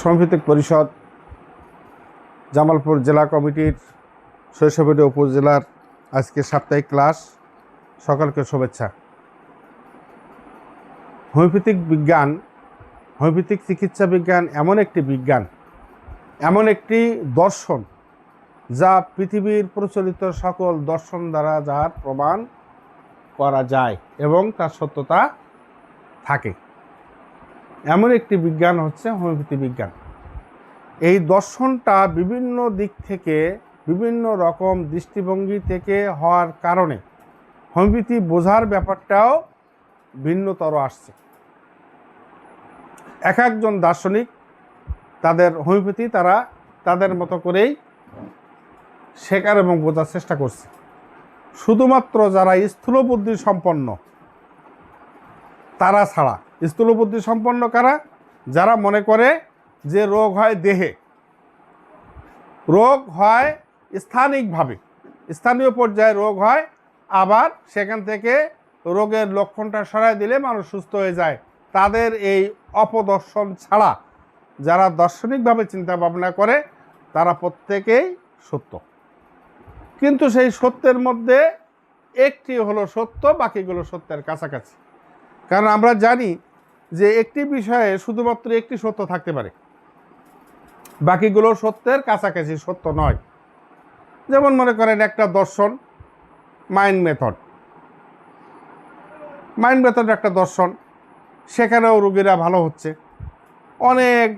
শ্রমভিত্তিক পরিষদ জামালপুর জেলা কমিটির শৈশবডি উপজেলার আজকে সাপ্তাহিক ক্লাস। সকলকে শুভেচ্ছা। হোমিওপ্যাথিক বিজ্ঞান, হোমিওপ্যাথিক চিকিৎসা বিজ্ঞান এমন একটি বিজ্ঞান, এমন একটি দর্শন যা পৃথিবীর প্রচলিত সকল দর্শন দ্বারা যার প্রমাণ করা যায় এবং তার সত্যতা থাকে, এমন একটি বিজ্ঞান হচ্ছে হোমিওপ্যাথি বিজ্ঞান। এই দর্শনটা বিভিন্ন দিক থেকে, বিভিন্ন রকম দৃষ্টিভঙ্গি থেকে হওয়ার কারণে হোমিওপ্যাথি বোঝার ব্যাপারটাও ভিন্নতর আসছে। এক একজন দার্শনিক তাদের হোমিওপ্যাথি তারা তাদের মতো করেই শেখার এবং বোঝার চেষ্টা করছে। শুধুমাত্র যারা স্থূলবুদ্ধি সম্পন্ন তারা ছাড়া। স্থূলবুদ্ধি সম্পন্ন কারা? যারা মনে করে যে রোগ হয় দেহে, রোগ হয় স্থানিকভাবে, স্থানীয় পর্যায়ে রোগ হয়, আবার সেখান থেকে রোগের লক্ষণটা সরাই দিলে মানুষ সুস্থ হয়ে যায়। তাদের এই অপদর্শন ছাড়া যারা দার্শনিকভাবে চিন্তা ভাবনা করে তারা প্রত্যেকেই সত্য। কিন্তু সেই সত্যের মধ্যে একটি হলো সত্য, বাকিগুলো সত্যের কাছাকাছি। কারণ আমরা জানি যে একটি বিষয়ে শুধুমাত্র একটি সত্য থাকতে পারে, বাকিগুলো সত্যের কাছাকাছি, সত্য নয়। যেমন মনে করেন একটা দর্শন মাইন্ড মেথড, মাইন্ড মেথড একটা দর্শন, সেখানেও রোগীরা ভালো হচ্ছে। অনেক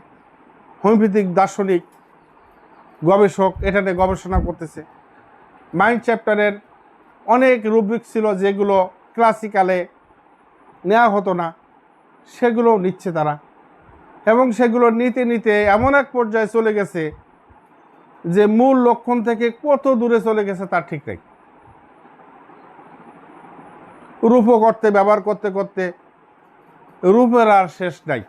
হোমিওপ্যাথিক দার্শনিক গবেষক এটা নিয়ে গবেষণা করতেছে। মাইন্ড চ্যাপ্টারের অনেক রুব্রিক ছিল যেগুলো ক্লাসিক্যালে নেওয়া হতো না, সেগুলো নিচ্ছে তারা, এবং সেগুলো নিতে নিতে এমন এক পর্যায়ে চলে গেছে যে মূল লক্ষণ থেকে কত দূরে চলে গেছে তার ঠিক নেই। রূপক করতে ব্যবহার করতে করতে রূপের আর শেষ নাই,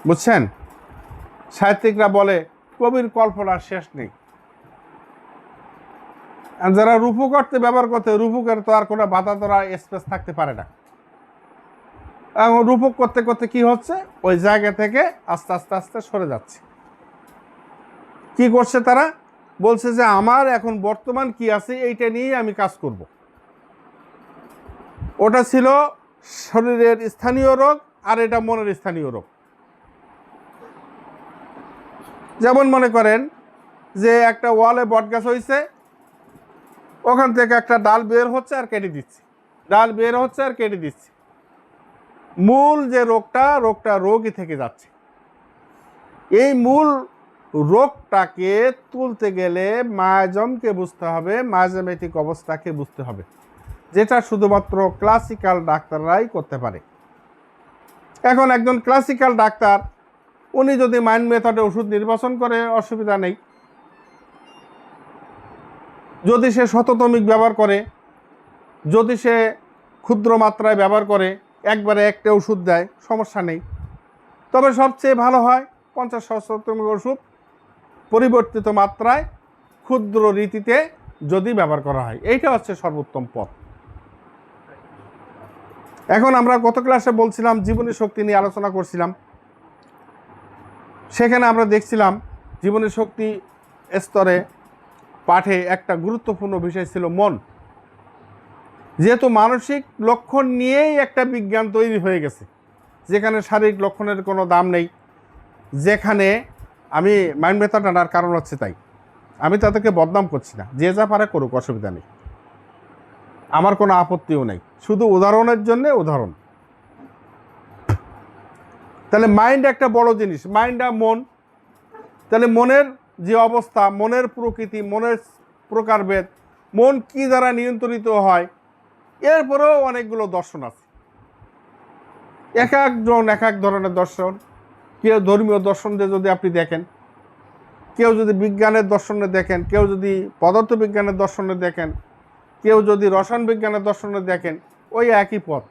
বুঝছেন? সাহিত্যিকরা বলে কবির কল্পনার শেষ নেই। আর যারা রূপক করতে ব্যবহার করতে, রূপকের তো আর কোনো বাধা ধরা স্পেস থাকতে পারে না। এবং রূপক করতে করতে কি হচ্ছে, ওই জায়গা থেকে আস্তে আস্তে আস্তে সরে যাচ্ছে। কি করছে তারা? বলছে যে আমার এখন বর্তমান কি আছে এইটা নিয়ে আমি কাজ করব। ওটা ছিল শরীরের স্থানীয় রোগ, আর এটা মনের স্থানীয় রোগ। যেমন মনে করেন যে একটা ওয়ালে বটগাছ হয়েছে, ওখান থেকে একটা ডাল বের হচ্ছে আর কেটে দিচ্ছে, ডাল বের হচ্ছে আর কেটে দিচ্ছে। মূল যে রোগটা, রোগটা রোগই থেকে যাচ্ছে। এই মূল রোগটাকে তুলতে গেলে মায়াজমকে বুঝতে হবে, মায়াজমেটিক অবস্থাকে বুঝতে হবে, যেটা শুধুমাত্র ক্লাসিক্যাল ডাক্তাররাই করতে পারে। এখন একজন ক্লাসিক্যাল ডাক্তার উনি যদি মাইন্ড মেথডে ওষুধ নির্বাচন করে অসুবিধা নেই, যদি সে শততমিক ব্যবহার করে, যদি সে ক্ষুদ্র মাত্রায় ব্যবহার করে, একবারে একটা ওষুধ দেয়, সমস্যা নেই। তবে সবচেয়ে ভালো হয় 50-100 ওষুধ পরিবর্তিত মাত্রায় ক্ষুদ্র রীতিতে যদি ব্যবহার করা হয়, এইটা হচ্ছে সর্বোত্তম পথ। এখন আমরা গত ক্লাসে বলছিলাম জীবনী শক্তি নিয়ে আলোচনা করছিলাম। সেখানে আমরা দেখছিলাম জীবনী শক্তি স্তরে পাঠে একটা গুরুত্বপূর্ণ বিষয় ছিল মন। যেহেতু মানসিক লক্ষণ নিয়েই একটা বিজ্ঞান তৈরি হয়ে গেছে, যেখানে শারীরিক লক্ষণের কোনো দাম নেই, যেখানে আমি মাইন্ড মেথড আনার কারণ হচ্ছে তাই। আমি তাদেরকে বদনাম করছি না, যে যা পারে করুক, অসুবিধা নেই, আমার কোনো আপত্তিও নেই, শুধু উদাহরণের জন্যে উদাহরণ। তাহলে মাইন্ড একটা বড় জিনিস, মাইন্ড আর মন। তাহলে মনের যে অবস্থা, মনের প্রকৃতি, মনের প্রকারভেদ, মন কি দ্বারা নিয়ন্ত্রিত হয়, এরপরেও অনেকগুলো দর্শন আছে। এক একজন এক এক ধরনের দর্শন। কেউ ধর্মীয় দর্শনে যদি আপনি দেখেন, কেউ যদি বিজ্ঞানের দর্শনে দেখেন, কেউ যদি পদার্থবিজ্ঞানের দর্শনে দেখেন, কেউ যদি রসায়ন বিজ্ঞানের দর্শনে দেখেন, ওই একই পথ।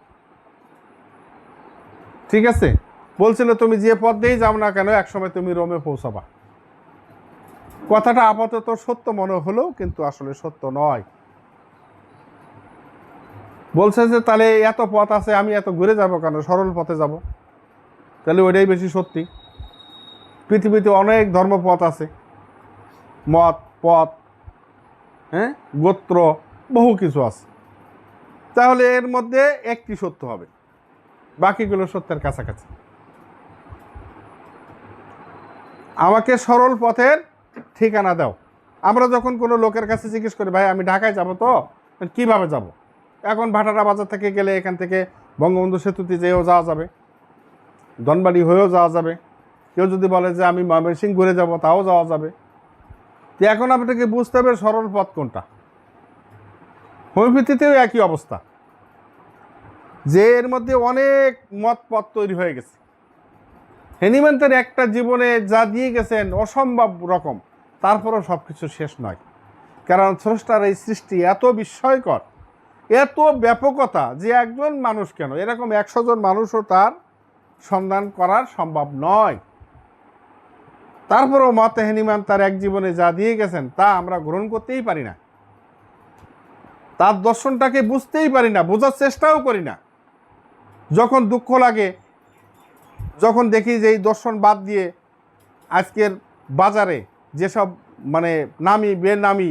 ঠিক আছে? বলছিল তুমি যে পথ দিয়েই যাও না কেন, একসময় তুমি রোমে পৌঁছাবা। কথাটা আপাতত সত্য মনে হলেও কিন্তু আসলে সত্য নয়। বলছে যে তাহলে এত পথ আছে, আমি এত ঘুরে যাব কেন, সরল পথে যাব। তাহলে ওইটাই বেশি সত্যি। পৃথিবীতে অনেক ধর্মপথ আছে, মত পথ, হ্যাঁ, গোত্র, বহু কিছু আছে। তাহলে এর মধ্যে একটি সত্য হবে, বাকিগুলো সত্যের কাছাকাছি। আমাকে সরল পথের ঠিকানা দাও। আমরা যখন কোনো লোকের কাছে জিজ্ঞেস করি, ভাই আমি ঢাকায় যাব, তো কিভাবে যাব? এখন ভাটারা বাজার থেকে গেলে এখান থেকে বঙ্গবন্ধু সেতুতে যেয়েও যাওয়া যাবে, ধনবাড়ি হয়েও যাওয়া যাবে। কেউ যদি বলে যে আমি ময়মনসিংহ ঘুরে যাব, তাও যাওয়া যাবে। তো এখন আপনাকে বুঝতে হবে সরল পথ কোনটা। হোমিওপ্যাথিতেও একই অবস্থা, যে এর মধ্যে অনেক মত পথ তৈরি হয়ে গেছে। হেনিম্যানের একটা জীবনে যা দিয়ে গেছেন অসম্ভব রকম, তারপরেও সব কিছু শেষ নয়। কারণ স্রষ্টার এই সৃষ্টি এত বিস্ময়কর, এত ব্যাপকতা, যে একজন মানুষ কেন, এরকম 100 জন মানুষও তার সন্ধান করার সম্ভব নয়। তারপরেও মতে হেনিম্যান তার এক জীবনে যা দিয়ে গেছেন তা আমরা গ্রহণ করতেই পারি না, তার দর্শনটাকে বুঝতেই পারি না, বোঝার চেষ্টাও করি না। যখন দুঃখ লাগে, যখন দেখি যে এই দর্শন বাদ দিয়ে আজকের বাজারে যেসব মানে নামি বেনামি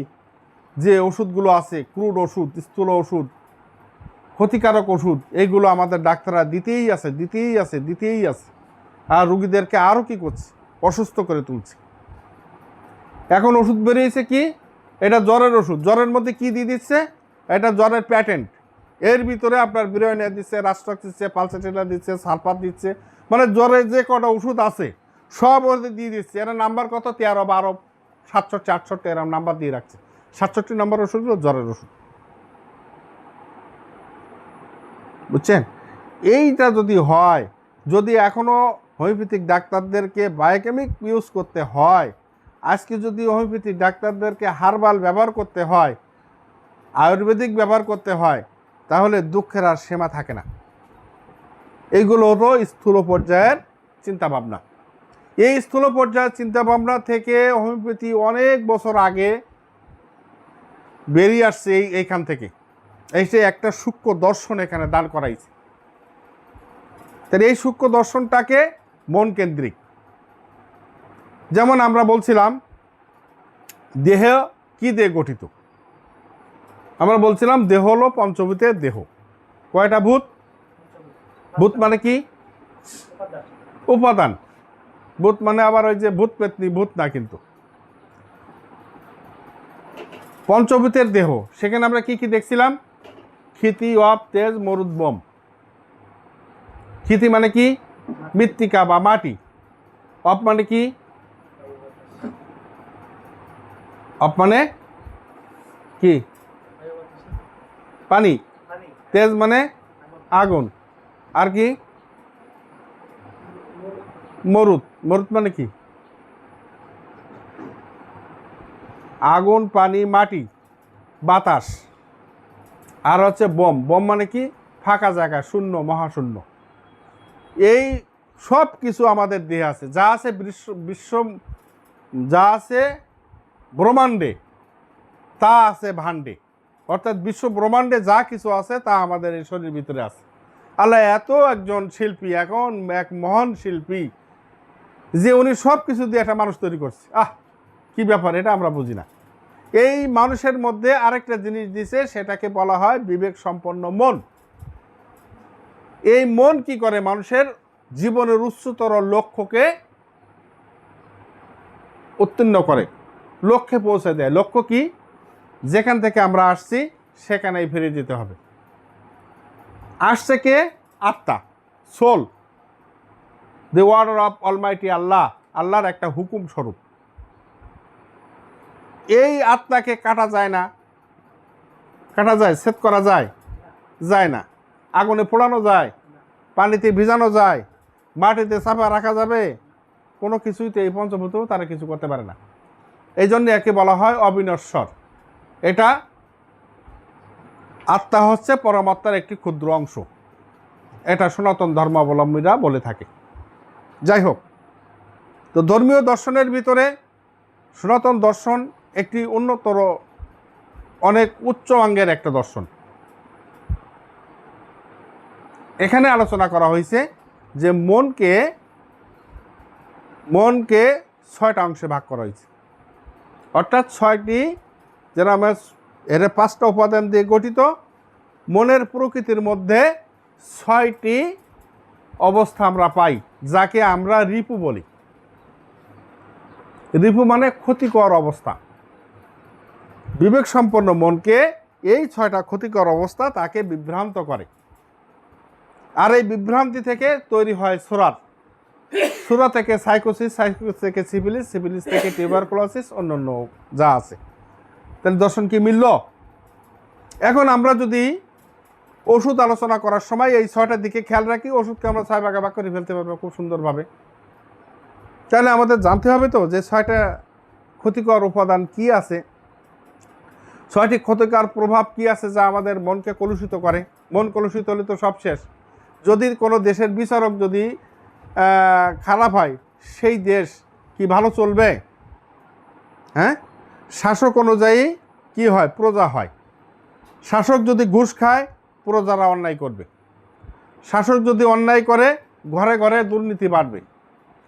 যে ওষুধগুলো আছে, ক্রুড ওষুধ, স্থূল ওষুধ, ক্ষতিকারক ওষুধ, এইগুলো আমাদের ডাক্তাররা দিতেই আছে, আর রুগীদেরকে আরও কি করছে, অসুস্থ করে তুলছে। এখন ওষুধ বেরিয়েছে কি, এটা জ্বরের ওষুধ, জ্বরের মধ্যে কি দিয়ে দিচ্ছে, এটা জ্বরের প্যাটেন্ট, এর ভিতরে আপনার বিরয়নিয়া দিচ্ছে, রাস্ট্রক দিচ্ছে, পালসেটেলা দিচ্ছে, সালফার দিচ্ছে, মানে জ্বরের যে কটা ওষুধ আছে সব ওদের দিয়ে দিচ্ছে। এরা নাম্বার কত, 13, 12, 67, 68 এরকম নাম্বার দিয়ে রাখছে। 67 নম্বর ওষুধগুলো জ্বরের ওষুধ, বুঝছেন? এইটা যদি হয়, যদি এখনও হোমিওপ্যাথিক ডাক্তারদেরকে বায়োকেমিক ইউজ করতে হয়, আজকে যদি হোমিওপ্যাথিক ডাক্তারদেরকে হার্বাল ব্যবহার করতে হয়, আয়ুর্বেদিক ব্যবহার করতে হয়, তাহলে দুঃখের আর সীমা থাকে না। এইগুলো হলো স্থূল পর্যায়ের চিন্তাভাবনা। এই স্থূল পর্যায়ের চিন্তাভাবনা থেকে হোমিওপ্যাথি অনেক বছর আগে বেরিয়ে আসছে। এইখান থেকে এসে একটা সূক্ষ্ম দর্শন এখানে দান করাইছে। তাহলে এই সূক্ষ্ম দর্শনটাকে মন কেন্দ্রিক। যেমন আমরা বলছিলাম দেহ কি দিয়ে গঠিত, আমরা বলছিলাম দেহ হলো পঞ্চভূতের দেহ। কয়টা ভূত? ভূত মানে কি? উপাদান। ভূত মানে আবার ওই যে ভূত পেতনি, ভূত না, কিন্তু পঞ্চভূতের দেহ। সেখানে আমরা কি কি দেখছিলাম? ক্ষিতি, অপ, তেজ, মরুদ, বোম। ক্ষিতি মানে কি? মৃত্তিকা বা মাটি। অপ মানে কি? অপ মানে কি? পানি। তেজ মানে আগুন। আর কি? মরুদ। মরুদ মানে কি? আগুন, পানি, মাটি, বাতাস। আর হচ্ছে বোম। বোম মানে কি? ফাঁকা জায়গা, শূন্য, মহাশূন্য। এই সব কিছু আমাদের দেহে আছে, যা আছে বিশ্ব, যা আছে ব্রহ্মাণ্ডে, তা আছে ভাণ্ডে। অর্থাৎ বিশ্ব ব্রহ্মাণ্ডে যা কিছু আছে তা আমাদের এই শরীরের ভিতরে আছে। আল্লাহ এত একজন শিল্পী, এখন এক মহান শিল্পী, যে উনি সব কিছু দিয়ে একটা মানুষ তৈরি করছে। কি ব্যাপার, এটা আমরা বুঝি না। এই মানুষের মধ্যে আরেকটা জিনিস দিছে, সেটাকে বলা হয় বিবেক সম্পন্ন মন। এই মন কি করে? মানুষের জীবনের উচ্চতর লক্ষ্যকে উত্তীর্ণ করে, লক্ষ্যে পৌঁছে দেয়। লক্ষ্য কি? যেখান থেকে আমরা আসছি সেখানেই ফিরে যেতে হবে। আসছে কে? আত্মা, soul, the order of almighty Allah, আল্লাহর একটা হুকুম স্বরূপ। এই আত্মাকে কাটা যায় না। কাটা যায়? ছেদ করা যায়? যায় না। আগুনে পোড়ানো যায়? পানিতে ভিজানো যায়? মাটিতে চাপা রাখা যাবে? কোনো কিছুইতে এই পঞ্চভূত তারা কিছু করতে পারে না। এই জন্য একে বলা হয় অবিনশ্বর। এটা আত্মা হচ্ছে পরমাত্মার একটি ক্ষুদ্র অংশ, এটা সনাতন ধর্মাবলম্বীরা বলে থাকে। যাই হোক, তো ধর্মীয় দর্শনের ভিতরে সনাতন দর্শন একটি উন্নতর, অনেক উচ্চ অঙ্গের একটা দর্শন। এখানে আলোচনা করা হয়েছে যে মনকে মনকে 6টা অংশে ভাগ করা হয়েছে, অর্থাৎ 6টি, যেন আমরা এর 5টা উপাদান দিয়ে গঠিত। মনের প্রকৃতির মধ্যে 6টি অবস্থা আমরা পাই, যাকে আমরা রিপু বলি। রিপু মানে ক্ষতিকর অবস্থা। বিবেক সম্পন্ন মনকে এই 6টা ক্ষতিকর অবস্থা তাকে বিভ্রান্ত করে, আর এই বিভ্রান্তি থেকে তৈরি হয় সুরাত। সুরা থেকে সাইকোসিস, সাইকোসিস থেকে সিফিলিস, সিফিলিস থেকে টিউবারকুলোসিস, অন্যান্য যা আছে। তাহলে দর্শন কি মিলল? এখন আমরা যদি ওষুধ আলোচনা করার সময় এই 6টার দিকে খেয়াল রাখি, ওষুধকে আমরা 6 ভাগে ভাগ করে ফেলতে পারবো খুব সুন্দরভাবে। তাহলে আমাদের জানতে হবে তো যে 6টা ক্ষতিকর উপাদান কি আছে, 6টি ক্ষতিকর প্রভাব কি আছে যা আমাদের মনকে কলুষিত করে। মন কলুষিত হলে তো সব শেষ। যদি কোনো দেশের বিচারক যদি খারাপ হয়, সেই দেশ কি ভালো চলবে? হ্যাঁ, শাসক অনুযায়ী কি হয়? প্রজা হয়। শাসক যদি ঘুষ খায়, প্রজারা অন্যায় করবে। শাসক যদি অন্যায় করে, ঘরে ঘরে দুর্নীতি বাড়বে,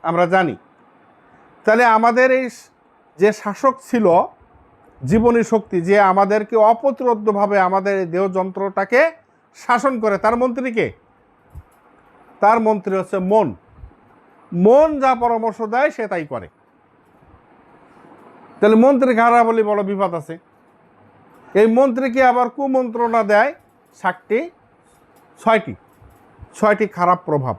আমরা জানি। তাহলে আমাদের এই যে শাসক ছিল, জীবনী শক্তি, যে আমাদেরকে অপ্রতিরোধ্যভাবে আমাদের দেহ যন্ত্রটাকে শাসন করে, তার মন্ত্রীকে, তার মন্ত্রী হচ্ছে মন। মন যা পরামর্শ দেয় সে তাই করে। তাহলে মন্ত্রী খারাপ বলে বড় বিপদ আছে। এই মন্ত্রীকে আবার কুমন্ত্রণা দেয় 6টি খারাপ প্রভাব।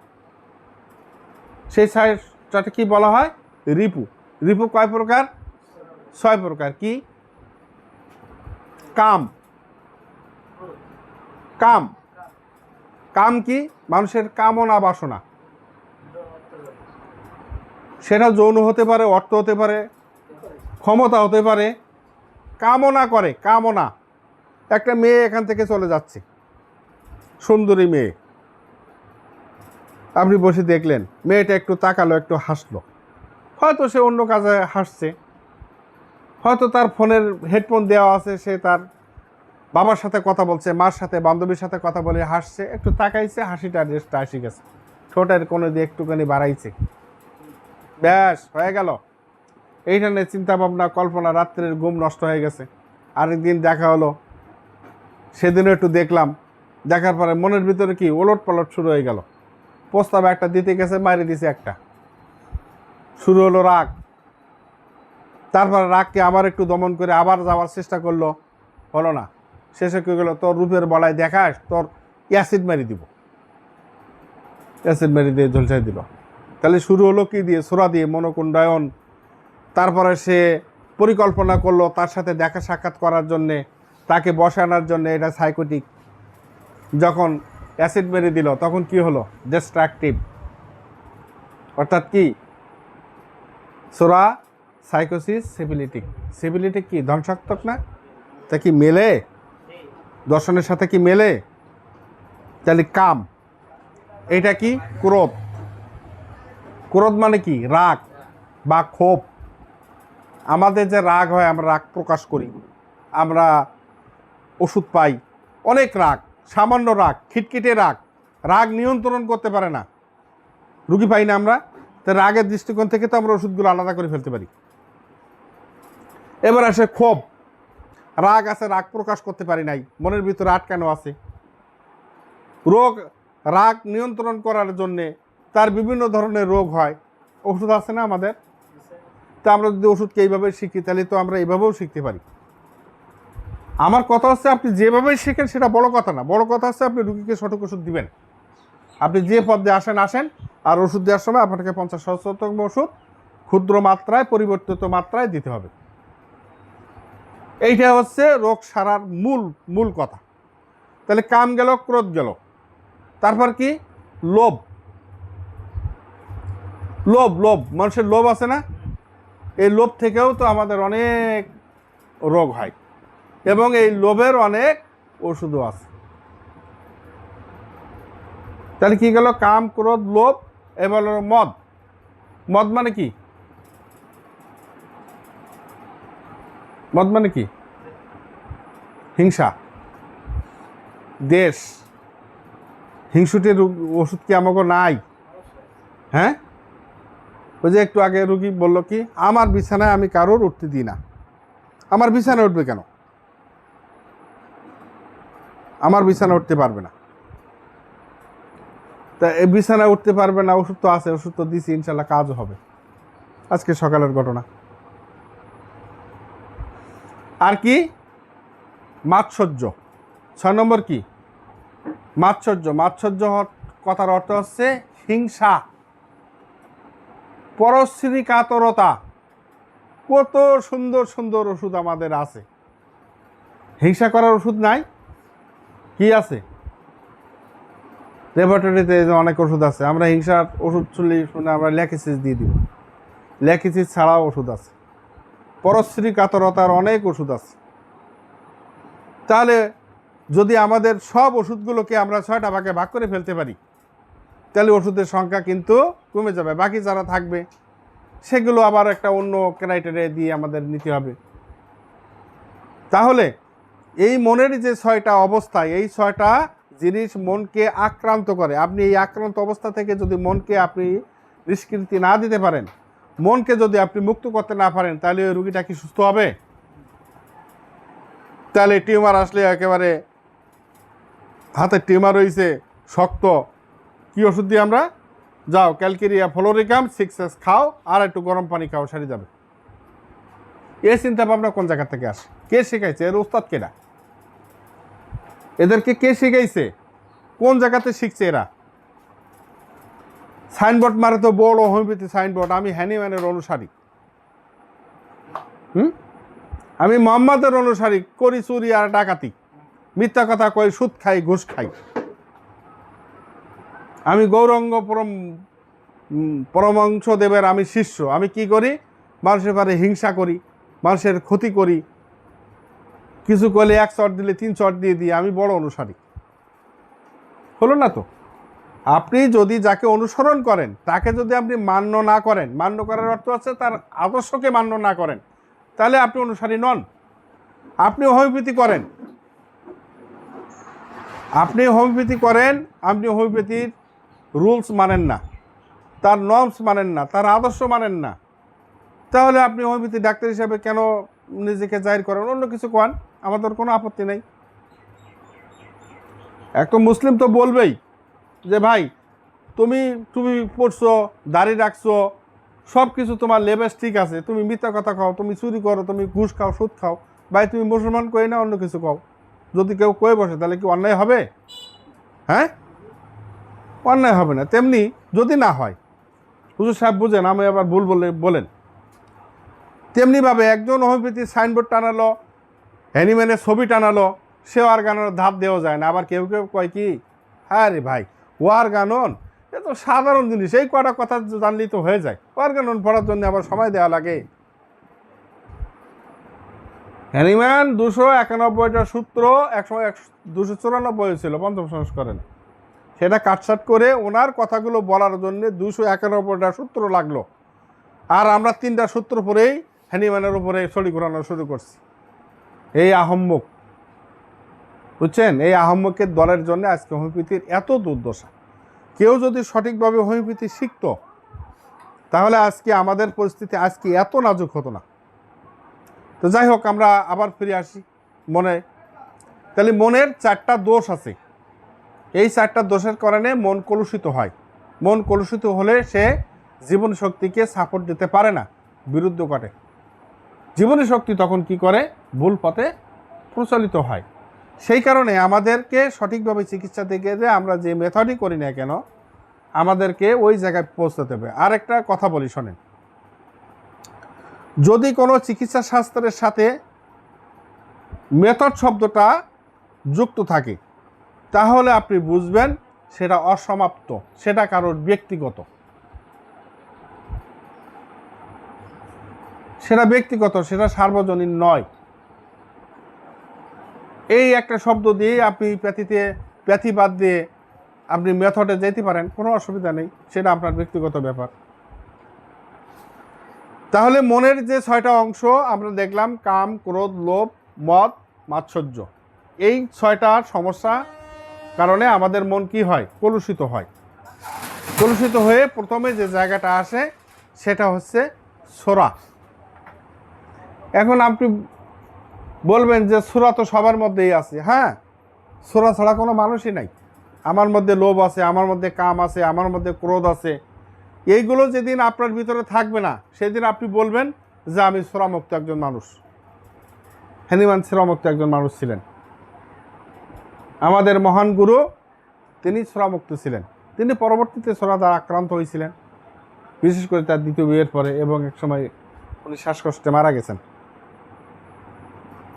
সেই 6টা কি বলা হয়? রিপু। রিপু কয় প্রকার? 6 প্রকার। কি? কাম। কাম কাম কি? মানুষের কামনা বাসনা। সেটা যৌন হতে পারে, অর্থ হতে পারে, ক্ষমতা হতে পারে। কামনা করে, কামনা। একটা মেয়ে এখান থেকে চলে যাচ্ছে, সুন্দরী মেয়ে, আপনি বসে দেখলেন, মেয়েটা একটু তাকালো, একটু হাসলো, হয়তো সে অন্য কাজে হাসছে, হয়তো তার ফোনের হেডফোন দেওয়া আছে, সে তার বাবার সাথে কথা বলছে, মার সাথে, বান্ধবীর সাথে কথা বলে হাসছে, একটু তাকাইছে, হাসিটা রেস্টটা আসি গেছে, ঠোঁটের কোনো দিয়ে একটুখানি বাড়াইছে, ব্যাস হয়ে গেল। এইটা নিয়ে চিন্তা ভাবনা, কল্পনা, রাত্রের ঘুম নষ্ট হয়ে গেছে। আরেকদিন দেখা হলো, সেদিনও একটু দেখলাম, দেখার পরে মনের ভিতরে কি ওলট পালট শুরু হয়ে গেল। প্রস্তাব একটা দিতে গেছে, মারি দিছে একটা, শুরু হলো রাগ। তারপরে রাগকে আবার একটু দমন করে আবার যাওয়ার চেষ্টা করলো, হলো না। শেষে কি গেলো, তোর রূপের বলায় দেখাস, তোর অ্যাসিড মারি দিব। অ্যাসিড মারি দিয়ে ঝলসাই দিল। তাহলে শুরু হলো কি দিয়ে? সোরা দিয়ে, মনোকুণ্ডায়ন। তারপরে সে পরিকল্পনা করলো তার সাথে দেখা সাক্ষাৎ করার জন্যে, তাকে বসানোর জন্যে। এটা সাইকোটিক। যখন অ্যাসিড মেরে দিল তখন কি হলো? ডিস্ট্রাকটিভ। অর্থাৎ কি? সোরা, সাইকোসিস, সিফিলিটিক। সিফিলিটিক কি ধ্বংসাত্মক না? তা কি মেলে? দর্শনের সাথে কি মেলে? তাহলে কাম। এটা কি? ক্রোধ। ক্রোধ মানে কি? রাগ বা ক্ষোভ। আমাদের যে রাগ হয়, আমরা রাগ প্রকাশ করি, আমরা ওষুধ পাই, অনেক রাগ, সামান্য রাগ, খিটখিটে রাগ, রাগ নিয়ন্ত্রণ করতে পারে না, রুগী পাই না আমরা। তো রাগের দৃষ্টিকোণ থেকে তো আমরা ওষুধগুলো আলাদা করে ফেলতে পারি। এবার আসে ক্ষোভ। রাগ আছে, রাগ প্রকাশ করতে পারি নাই, মনের ভিতরে আটকানো আছে। রাগ নিয়ন্ত্রণ করার জন্যে তার বিভিন্ন ধরনের রোগ হয়, ওষুধ আছে না আমাদের। তা আমরা যদি ওষুধকে এইভাবে শিখি, তাহলে তো আমরা এইভাবেও শিখতে পারি। আমার কথা হচ্ছে, আপনি যেভাবে শেখেন সেটা বড় কথা না। বড় কথা হচ্ছে আপনি রুগীকে সঠিক ওষুধ দিবেন। আপনি যে পথে আসেন, আর ওষুধ দেওয়ার সময় আপনাকে 50-100 ওষুধ ক্ষুদ্র মাত্রায়, পরিবর্তিত মাত্রায় দিতে হবে। এইটা হচ্ছে রোগ সারার মূল কথা। তাহলে কাম গেল, ক্রোধ গেল। তারপর কি? লোভ। লোভ, মানুষের লোভ আছে না? এই লোভ থেকেও তো আমাদের অনেক রোগ হয়, এবং এই লোভের অনেক ওষুধও আছে। তাহলে কি গেল? কাম, ক্রোধ, লোভ। এবার মদ। মদ মানে কি? মদ মানে কি? হিংসা, দেশ। হিংসুটির ওষুধ কি আমাকে নাই? হ্যাঁ, ওই যে একটু আগে রুগী বললো কি, আমার বিছানায় আমি কারোর উঠতে দিই না। আমার বিছানায় উঠবে কেন? আমার বিছানায় উঠতে পারবে না। তা এই বিছানায় উঠতে পারবে না, ওষুধ তো আছে, ওষুধ তো দিছি, ইনশাল্লাহ কাজও হবে। আজকে সকালের ঘটনা। আর কি? মাৎসর্য। 6 নম্বর কি? মাৎসর্য। মাৎসর্য কথার অর্থ হচ্ছে হিংসা, পরশ্রী কাতরতা। কত সুন্দর সুন্দর ওষুধ আমাদের আছে, হিংসা করার ওষুধ নাই? কি আছে? ল্যাবরেটরিতে অনেক ওষুধ আছে, আমরা হিংসার ওষুধ শুনে আমরা ল্যাকিসিস দিয়ে দিব। ল্যাকিসিস ছাড়াও ওষুধ আছে, পরশ্রী কাতরতার অনেক ওষুধ আছে। তাহলে যদি আমাদের সব ওষুধগুলোকে আমরা 6টা ভাগে ভাগ করে ফেলতে পারি, তাহলে ওষুধের সংখ্যা কিন্তু কমে যাবে। বাকি যারা থাকবে সেগুলো আবার একটা অন্য ক্রাইটেরিয়া দিয়ে আমাদের নিতে হবে। তাহলে এই মনের যে 6টা অবস্থা, এই 6টা জিনিস মনকে আক্রান্ত করে। আপনি এই আক্রান্ত অবস্থা থেকে যদি মনকে আপনি নিষ্কৃতি না দিতে পারেন, মনকে যদি আপনি মুক্ত করতে না পারেন, তাহলে ওই রুগীটা কি সুস্থ হবে? তাহলে টিউমার আসলে একেবারে হাতে টিউমার হয়েছে শক্ত, কি ওষুধ দিই আমরা? যাও ক্যালকেরিয়া ফ্লোরিকাম 6S খাও, আর একটু গরম পানি খাও, সারি যাবে। এই চিন্তা ভাবনা কোন জায়গা থেকে আসে? কে শেখাইছে? এর উস্তাদ কেডা? এদেরকে কে শিখাইছে? কোন জায়গাতে শিখছে এরা? সাইনবোর্ড মারে তো বড় হোমিওপ্যাথি সাইনবোর্ড, আমি হ্যানিম্যানের অনুসারী, আমি মোহাম্মদের অনুসারী, করি চুরি আর ডাকাতি, মিথ্যা কথা কই, সুদ খাই, ঘুষ খাই। আমি গৌরাঙ্গ পরমাংশ দেবের আমি শিষ্য। আমি কি করি? মানুষের পারে হিংসা করি, মানুষের ক্ষতি করি, কিছু করলে 1 চট দিলে 3 চট দিয়ে দিই। আমি বড় অনুসারী। হলো না তো? আপনি যদি যাকে অনুসরণ করেন, তাকে যদি আপনি মান্য না করেন, মান্য করার অর্থ হচ্ছে তার আদর্শকে মান্য না করেন, তাহলে আপনি অনুসারী নন। আপনি হোমিওপ্যাথি করেন, আপনি হোমিওপ্যাথির রুলস মানেন না, তার নর্মস মানেন না, তার আদর্শ মানেন না, তাহলে আপনি হোমিওপ্যাথি ডাক্তার হিসাবে কেন নিজেকে জাহির করেন? অন্য কিছু করেন, আমাদের কোনো আপত্তি নেই। একটা মুসলিম তো বলবেই যে ভাই তুমি পড়ছো, দাড়ি রাখছো, সব কিছু তোমার লেবেস ঠিক আছে, তুমি মিথ্যা কথা খাও, তুমি চুরি করো, তুমি ঘুষ খাও, সুদ খাও, ভাই তুমি মুসলমান কই না অন্য কিছু খাও। যদি কেউ কয়ে বসে তাহলে কি অন্যায় হবে? হ্যাঁ, অন্যায় হবে না। তেমনি যদি না হয়, হুজুর সাহেব বুঝেন, আমি আবার ভুল বলেন, তেমনিভাবে একজন হোমিওপ্যাথির সাইনবোর্ড টানালো, হ্যানিম্যানের ছবি টানালো, সে অর্গানন ধাপ দেওয়া যায় না। আবার কেউ কেউ কয় কি, হ্যাঁ রে ভাই অর্গানন এ তো সাধারণ জিনিস, এই কটা কথা জানলেই তো হয়ে যায়, অর্গানন পড়ার জন্য আবার সময় দেওয়া লাগে। হ্যানিম্যান 291টা সূত্র, 294 ছিল 5ম সংস্করণ, সেটা কাটছাট করে ওনার কথাগুলো বলার জন্য 291টা সূত্র লাগলো। আর আমরা 3টা সূত্র পরেই হ্যানিম্যানের উপরে ছড়ি ঘোরানো শুরু করছি। এই আহম্মক, বুঝছেন? এই আহম্মকের দলের জন্য আজকে হোমিওপ্যাথির এত দুর্দশা। কেউ যদি সঠিকভাবে হোমিওপ্যাথি শিখত, তাহলে আজকে আমাদের পরিস্থিতি আজকে এত নাজুক হতো না। তো যাই হোক, আমরা আবার ফিরে আসি মনে। তাহলে মনের 4টা দোষ আছে। এই 4টা দোষের কারণে মন কলুষিত হয়। মন কলুষিত হলে সে জীবন শক্তিকে সাপোর্ট দিতে পারে না, বিরুদ্ধ ঘটে। জীবনী শক্তি তখন কি করে? ভুল পথে প্রচলিত হয়। সেই কারণে আমাদেরকে সঠিকভাবে চিকিৎসা থেকে যে আমরা যে মেথডই করি না কেন, আমাদেরকে ওই জায়গায় পৌঁছতে হবে। আর একটা কথা বলি, শোনেন, যদি কোনো চিকিৎসা শাস্ত্রের সাথে মেথড শব্দটা যুক্ত থাকে, তাহলে আপনি বুঝবেন সেটা অসমাপ্ত, সেটা কারোর ব্যক্তিগত, সেটা সার্বজনীন নয়। এই একটা শব্দ দিয়ে আপনি প্যাথি বাদ দিয়ে আপনি মেথডে যেতে পারেন, কোনো অসুবিধা নেই, সেটা আপনার ব্যক্তিগত ব্যাপার। তাহলে মনের যে 6টা অংশ আমরা দেখলাম, কাম, ক্রোধ, লোভ, মদ, মাৎসর্য, এই 6টার সমস্যা কারণে আমাদের মন কি হয়? কলুষিত হয়। কলুষিত হয়ে প্রথমে যে জায়গাটা আসে সেটা হচ্ছে সূরা। এখন আপনি বলবেন যে সূরা তো সবার মধ্যেই আছে। হ্যাঁ, সূরা ছাড়া কোনো মানুষই নাই। আমার মধ্যে লোভ আছে, আমার মধ্যে কাম আছে, আমার মধ্যে ক্রোধ আছে। এইগুলো যেদিন আপনার ভিতরে থাকবে না, সেদিন আপনি বলবেন যে আমি সূরামুক্ত একজন মানুষ। হ্যানিমান সূরামুক্ত একজন মানুষ ছিলেন। আমাদের মহান গুরু তিনি সূরামুক্ত ছিলেন। তিনি পরবর্তীতে সূরা দ্বারা আক্রান্ত হয়েছিলেন, বিশেষ করে তার দ্বিতীয় বিয়ের পরে, এবং এক সময় উনি শ্বাসকষ্টে মারা গেছেন,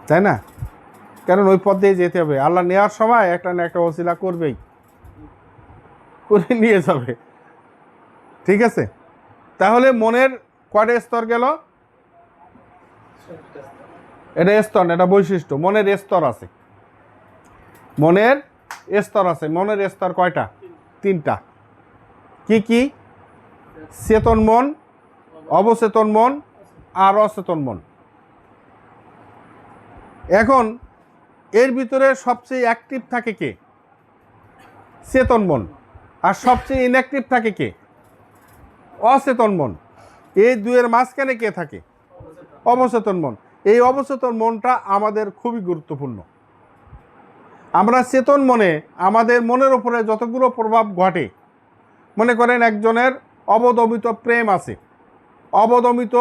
তাই না? কারণ ওই পথ দিয়ে যেতে হবে। আল্লাহ নেওয়ার সময় একটা না একটা ওসিলা করবেই, করে নিয়ে যাবে। ঠিক আছে? তাহলে মনের কয়টা স্তর গেল? এটা স্তর না, এটা বৈশিষ্ট্য। মনের স্তর আছে, মনের স্তর আছে। মনের স্তর কয়টা? 3টা। কি কি? চেতন মন, অবচেতন মন আর অচেতন মন। এখন এর ভিতরে সবচেয়ে অ্যাক্টিভ থাকে কে? চেতন মন। আর সবচেয়ে ইনঅ্যাক্টিভ থাকে কে? অচেতন মন। এই দুয়ের মাঝখানে কে থাকে? অবচেতন মন। এই অবচেতন মনটা আমাদের খুবই গুরুত্বপূর্ণ। আমরা চেতন মনে, আমাদের মনের উপরে যতগুলো প্রভাব ঘটে, মনে করেন একজনের অবদমিত প্রেম আছে, অবদমিত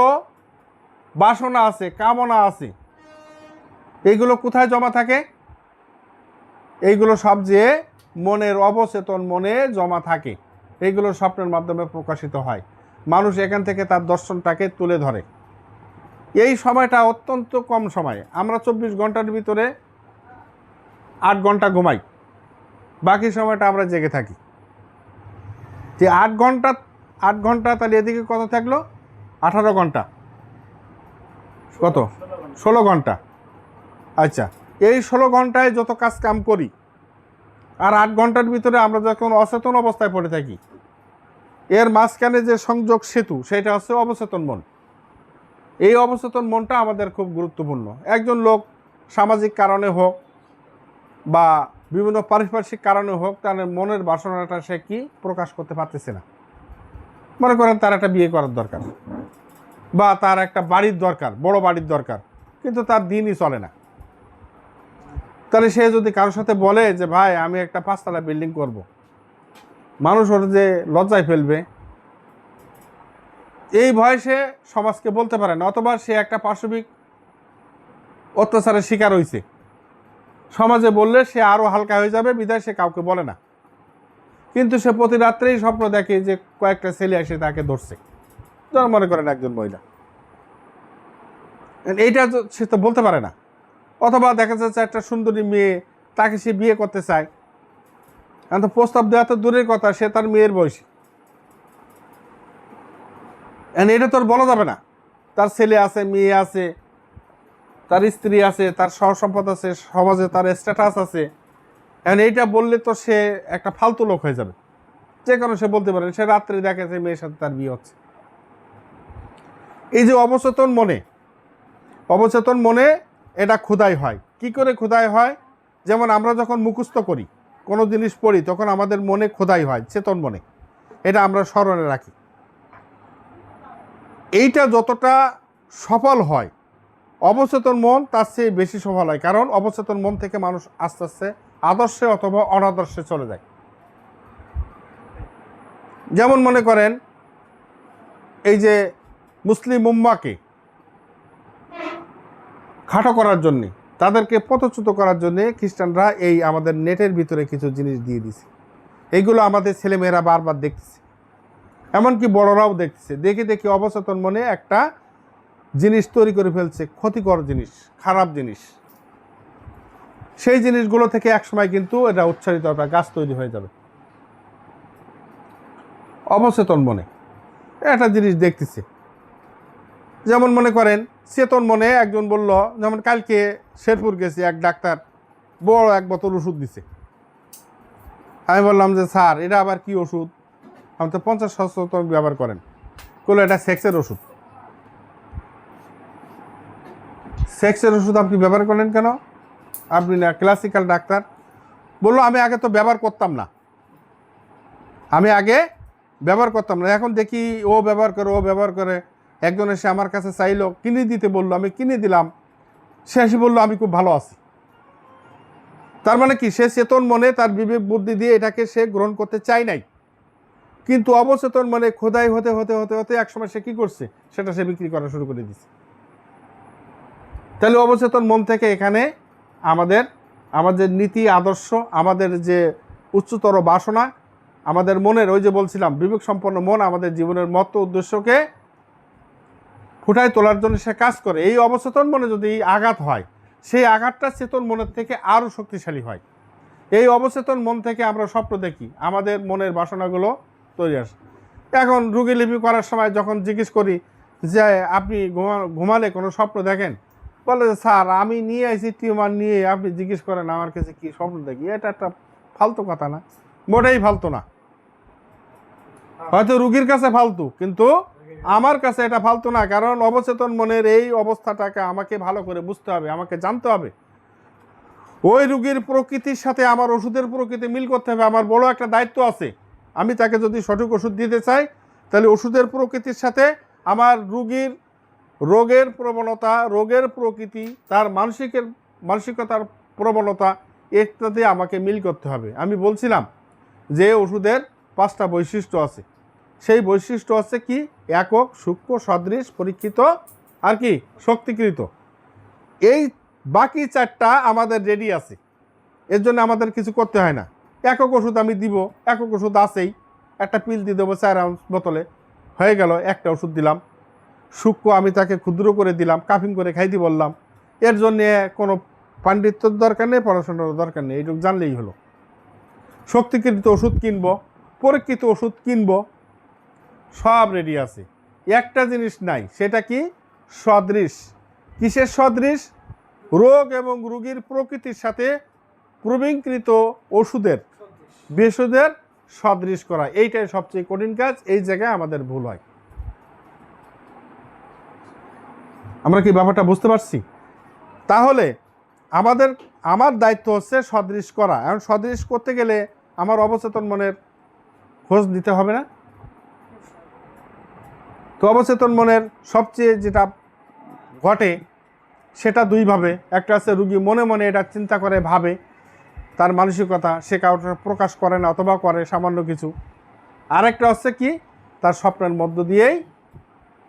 বাসনা আছে, কামনা আছে, এইগুলো কোথায় জমা থাকে? এইগুলো সব যে মনের অবচেতন মনে জমা থাকে। এইগুলো স্বপ্নের মাধ্যমে প্রকাশিত হয়। মানুষ এখান থেকে তার দর্শনটাকে তুলে ধরে। এই সময়টা অত্যন্ত কম সময়। আমরা 24 ঘন্টার ভিতরে 8 ঘন্টা ঘুমাই, বাকি সময়টা আমরা জেগে থাকি। যে 8 ঘন্টা তাহলে এদিকে কত থাকলো? 18 ঘন্টা। কত? 16 ঘন্টা। আচ্ছা, এই 16 ঘন্টায় যত কাজ কাম করি, আর 8 ঘন্টার ভিতরে আমরা যখন অচেতন অবস্থায় পড়ে থাকি, এর মাঝখানে যে সংযোগ সেতু, সেটা হচ্ছে অবচেতন মন। এই অবচেতন মনটা আমাদের খুব গুরুত্বপূর্ণ। একজন লোক সামাজিক কারণে হোক বা বিভিন্ন পারিপার্শ্বিক কারণে হোক, তার মনের বাসনাটা সে কি প্রকাশ করতে পারতেছে না। মনে করেন তার একটা বিয়ে করার দরকার, বা তার একটা বাড়ির দরকার, বড় বাড়ির দরকার, কিন্তু তার দিনই চলে না। তাহলে সে যদি কারোর সাথে বলে যে ভাই আমি একটা 5তলা বিল্ডিং করব, মানুষ ওর যে লজ্জায় ফেলবে, এই ভয়ে সে সমাজকে বলতে পারে না। অথবা সে একটা পাশবিক অত্যাচারের শিকার হয়েছে, সমাজে বললে সে আরও হালকা হয়ে যাবে, বিধায় সে কাউকে বলে না। কিন্তু সে প্রতি রাত্রেই স্বপ্ন দেখে যে কয়েকটা ছেলে এসে তাকে ধরছে। যেমন মনে করেন একজন মহিলা, এইটা সে তো বলতে পারে না। অথবা দেখা যাচ্ছে একটা সুন্দরী মেয়ে, তাকে সে বিয়ে করতে চায়, কিন্তু প্রস্তাব দেওয়া তো দূরের কথা, সে তার মেয়ের বয়সী। এটা তোর বলা যাবে না। তার ছেলে আছে, মেয়ে আছে, তার স্ত্রী আছে, তার সহসম্পদ আছে, সমাজে তার স্ট্যাটাস আছে। এইটা বললে তো সে একটা ফালতু লোক হয়ে যাবে। যে কারণে সে বলতে পারে, সে রাত্রে দেখে যে মেয়ের সাথে তার বিয়ে হচ্ছে। এই যে অবচেতন মনে এটা খোদাই হয়। কি করে খোদাই হয়? যেমন আমরা যখন মুখস্থ করি, কোনো জিনিস পড়ি, তখন আমাদের মনে খোদাই হয়, চেতন মনে। এটা আমরা স্মরণে রাখি। এইটা যতটা সফল হয়, অবচেতন মন তার চেয়ে বেশি সফল হয়। কারণ অবচেতন মন থেকে মানুষ আস্তে আস্তে আদর্শে অথবা অনাদর্শে চলে যায়। যেমন মনে করেন এই যে মুসলিম উম্মাকে খাটো করার জন্যে, তাদেরকে পথচ্যুত করার জন্যে খ্রিস্টানরা এই আমাদের নেটের ভিতরে কিছু জিনিস দিয়ে দিছে। এইগুলো আমাদের ছেলেমেয়েরা বারবার দেখতেছে, এমনকি বড়রাও দেখতেছে। দেখে দেখে অবচেতন মনে একটা জিনিস তৈরি করে ফেলছে, ক্ষতিকর জিনিস, খারাপ জিনিস। সেই জিনিসগুলো থেকে একসময় কিন্তু এটা উচ্চারিত একটা গাছ তৈরি হয়ে যাবে। অবচেতন মনে একটা জিনিস দেখতেছে। যেমন মনে করেন চেতন মনে একজন বলল, যেমন কালকে শেরপুর গেছি, এক ডাক্তার বড় এক বোতল ওষুধ দিছে। আমি বললাম যে স্যার এটা আবার কি ওষুধ? আমি তো 50-60 ব্যবহার করেন। বললো এটা সেক্সের ওষুধ। সেক্সের ওষুধ আপনি ব্যবহার করেন কেন? আপনি না ক্লাসিক্যাল ডাক্তার? বললো আমি আগে তো ব্যবহার করতাম না, আমি আগে ব্যবহার করতাম না, এখন দেখি ও ব্যবহার করে। একজন এসে আমার কাছে চাইলো, কিনে দিতে বললো, আমি কিনে দিলাম। সে এসে বললো আমি খুব ভালো আছি। তার মানে কি, সে চেতন মনে তার বিবেক বুদ্ধি দিয়ে এটাকে সে গ্রহণ করতে চায় নাই, কিন্তু অবচেতন মনে খোদাই হতে হতে হতে হতে একসময় সে কি করছে, সেটা সে বিক্রি করা শুরু করে দিচ্ছে। তাহলে অবচেতন মন থেকে এখানে আমাদের নীতি আদর্শ, আমাদের যে উচ্চতর বাসনা, আমাদের মনের, ওই যে বলছিলাম বিবেক সম্পন্ন মন আমাদের জীবনের মত উদ্দেশ্যকে ফুটায় তোলার জন্য সে কাজ করে। এই অবচেতন মনে যদি আঘাত হয়, সেই আঘাতটা চেতন মনের থেকে আরও শক্তিশালী হয়। এই অবচেতন মন থেকে আমরা স্বপ্ন দেখি, আমাদের মনের বাসনাগুলো তৈরি আসে। এখন রুগীলিপি করার সময় যখন জিজ্ঞেস করি যে আপনি ঘুমালে কোনো স্বপ্ন দেখেন, বলে যে স্যার আমি নিয়ে আসি টিউমার নিয়ে, আপনি জিজ্ঞেস করেন আমার কাছে কি স্বপ্ন দেখি। এটা একটা ফালতু কথা না, মোটেই ফালতু না। হয়তো রুগীর কাছে ফালতু, কিন্তু আমার কাছে এটা ফালতু না, কারণ অবচেতন মনের এই অবস্থাটাকে আমাকে ভালো করে বুঝতে হবে, আমাকে জানতে হবে। ওই রুগীর প্রকৃতির সাথে আমার ওষুধের প্রকৃতি মিল করতে হবে। আমার বড় একটা দায়িত্ব আছে, আমি তাকে যদি সঠিক ওষুধ দিতে চাই, তাহলে ওষুধের প্রকৃতির সাথে আমার রুগীর রোগের প্রবণতা, রোগের প্রকৃতি, তার মানসিকতার প্রবণতা, ইত্যাদি আমাকে মিল করতে হবে। আমি বলছিলাম যে ওষুধের 5টা বৈশিষ্ট্য আছে। সেই বৈশিষ্ট্য আছে কি, একক, সূক্ষ্ম, সদৃশ, পরীক্ষিত আর কি শক্তিকৃত। এই বাকি 4টা আমাদের রেডি আছে, এর জন্য আমাদের কিছু করতে হয় না। একক ওষুধ আমি দিব, একক ওষুধ আছেই, একটা পিল দিয়ে দেবো 4 আউন্স বোতলে, হয়ে গেল, একটা ওষুধ দিলাম। সূক্ষ্ম আমি তাকে ক্ষুদ্র করে দিলাম, কাফিং করে খাইতে বললাম। এর জন্যে কোনো পাণ্ডিত্যর দরকার নেই, পড়াশোনার দরকার নেই, এইটুকু জানলেই হলো। শক্তিকৃত ওষুধ কিনবো, পরীক্ষিত ওষুধ কিনবো, সব রেডি আছে। একটা জিনিস নাই, সেটা কি, সদৃশ। কিসের সদৃশ? রোগ এবং রোগীর প্রকৃতির সাথে প্রবীণকৃত ওষুধের বিশুদ্ধের সদৃশ করা, এইটাই সবচেয়ে কঠিন কাজ। এই জায়গায় আমাদের ভুল হয়। আমরা কি ব্যাপারটা বুঝতে পারছি? তাহলে আমার দায়িত্ব হচ্ছে সদৃশ করা। এখন সদৃশ করতে গেলে আমার অবচেতন মনের খোঁজ নিতে হবে না? তো অবচেতন মনের সবচেয়ে যেটা ঘটে সেটা 2 ভাবে। একটা আছে রুগী মনে মনে এটা চিন্তা করে, ভাবে, তার মানসিকতা, সে কাউকে প্রকাশ করে না অথবা করে সামান্য কিছু। আরেকটা হচ্ছে কি, তার স্বপ্নের মধ্য দিয়েই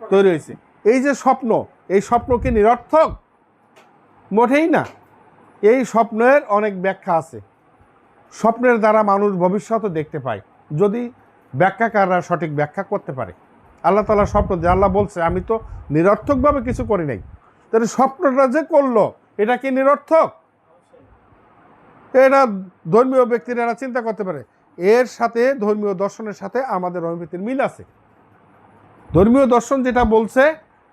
তৈরি হয়েছে। এই যে স্বপ্ন, এই স্বপ্ন কি নিরর্থক? মোটেই না। এই স্বপ্নের অনেক ব্যাখ্যা আছে। স্বপ্নের দ্বারা মানুষ ভবিষ্যৎও দেখতে পায়, যদি ব্যাখ্যাকাররা সঠিক ব্যাখ্যা করতে পারে। আল্লাহ তাআলা স্বপ্ন যে আল্লাহ বলছে আমি তো নিরর্থকভাবে কিছু করি নাই, তাহলে স্বপ্নটা যে করলো এটা কি নিরর্থক? এটা ধর্মীয় ব্যক্তিরা এরা চিন্তা করতে পারে। এর সাথে ধর্মীয় দর্শনের সাথে আমাদের হোমিওপ্যাথির মিল আছে। ধর্মীয় দর্শন যেটা বলছে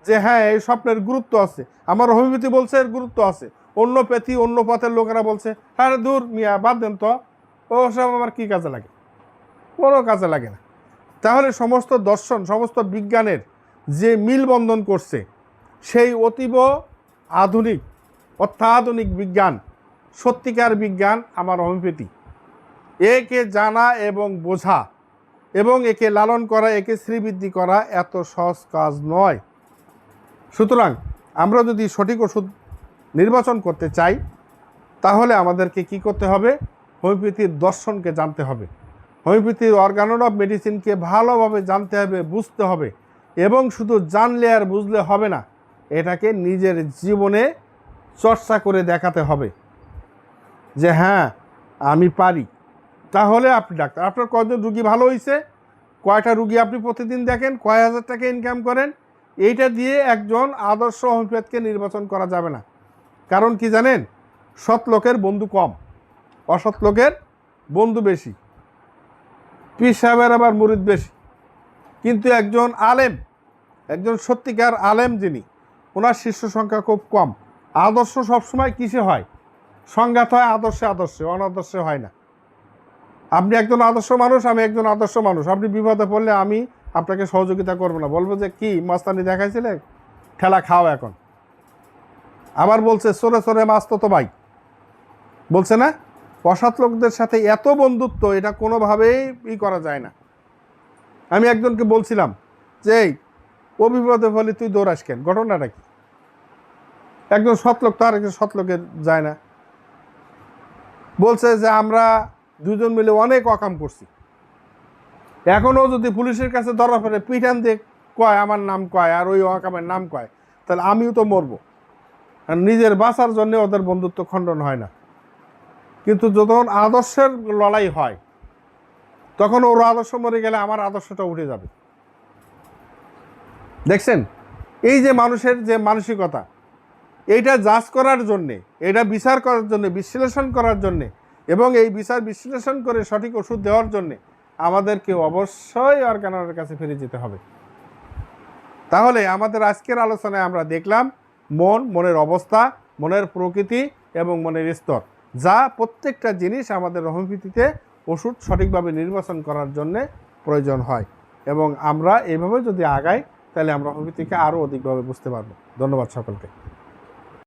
যে হ্যাঁ এই স্বপ্নের গুরুত্ব আছে, আমার হোমিওপ্যাথি বলছে এর গুরুত্ব আছে। অন্য প্যাথি, অন্য পথের লোকেরা বলছে হ্যাঁ দূর মিয়া, বাদ দেন তো, ও সব আমার কী কাজে লাগে? কোনো কাজে লাগে না। তাহলে সমস্ত দর্শন, সমস্ত বিজ্ঞানের যে মিলবন্ধন করছে, সেই অতীব আধুনিক, অত্যাধুনিক বিজ্ঞান, সত্যিকার বিজ্ঞান আমার হোমিওপ্যাথি। একে জানা এবং বোঝা এবং একে লালন করা, একে শ্রীবৃদ্ধি করা এত সহজ কাজ নয়। সুতরাং আমরা যদি সঠিক ওষুধ নির্বাচন করতে চাই, তাহলে আমাদেরকে কি করতে হবে? হোমিওপ্যাথির দর্শনকে জানতে হবে, হোমিওপ্যাথির অর্গানন অফ মেডিসিনকে ভালোভাবে জানতে হবে, বুঝতে হবে। এবং শুধু জানলে আর বুঝলে হবে না, এটাকে নিজের জীবনে চর্চা করে দেখাতে হবে যে হ্যাঁ আমি পারি। তাহলে আপনি ডাক্তার, আপনার কয়জন রুগী ভালো হয়েছে, কয়টা রুগী আপনি প্রতিদিন দেখেন, কয় হাজার টাকা ইনকাম করেন, এইটা দিয়ে একজন আদর্শ হোমিওপ্যাথকে নির্বাচন করা যাবে না। কারণ কি জানেন? সৎ লোকের বন্ধু কম, অসৎ লোকের বন্ধু বেশি, পীর সাহেবের আবার মুরিদ বেশি। কিন্তু একজন আলেম, একজন সত্যিকার আলেম যিনি, ওনার শিষ্য সংখ্যা খুব কম। আদর্শ সবসময় কিসে হয়? সংঘাত হয় আদর্শে, আদর্শে, অনাদর্শে হয় না। আপনি একজন আদর্শ মানুষ, আমি একজন আদর্শ মানুষ, আপনি বিপদে পড়লে আমি আপনাকে সহযোগিতা করবো না, বলবো যে কি মাস্তানি দেখাইছিলে, ঠেলা খাও এখন। আবার বলছে সরে সরে মাস্ত তো ভাই, বলছে না? অসৎ লোকদের সাথে এত বন্ধুত্ব, এটা কোনোভাবেই করা যায় না। আমি একজনকে বলছিলাম যে এই ও বিপদে ফলে তুই দৌড়াস কেন, ঘটনাটা কি? একজন সৎলোক তো আরেকজন সৎলোকের যায় না। বলছে যে আমরা দুজন মিলে অনেক অকাম করছি, এখনও যদি পুলিশের কাছে ধরা পড়ে পিঠান দিয়ে কয় আমার নাম কয় আর ওই অকামের নাম কয়, তাহলে আমিও তো মরবো। আর নিজের বাঁচার জন্য ওদের বন্ধুত্ব খণ্ডন হয় না, কিন্তু যখন আদর্শের লড়াই হয় তখন ওর আদর্শ মরে গেলে আমার আদর্শটা উঠে যাবে। দেখছেন এই যে মানুষের যে মানসিকতা, এইটা জাজ করার জন্যে, এটা বিচার করার জন্যে, বিশ্লেষণ করার জন্যে, এবং এই বিচার বিশ্লেষণ করে সঠিক ওষুধ দেওয়ার জন্যে আমাদেরকে অবশ্যই অর্গানের কাছে ফিরে যেতে হবে। তাহলে আমাদের আজকের আলোচনায় আমরা দেখলাম মনের অবস্থা, মনের প্রকৃতি এবং মনের স্তর, যা প্রত্যেকটা জিনিস আমাদের হোমিওপ্যাথিতে ওষুধ সঠিকভাবে নির্বাচন করার জন্যে প্রয়োজন হয়। এবং আমরা এইভাবে যদি আগাই তাহলে আমরা হোমিওপ্যাথিকে আরও অধিকভাবে বুঝতে পারবো। ধন্যবাদ সকলকে।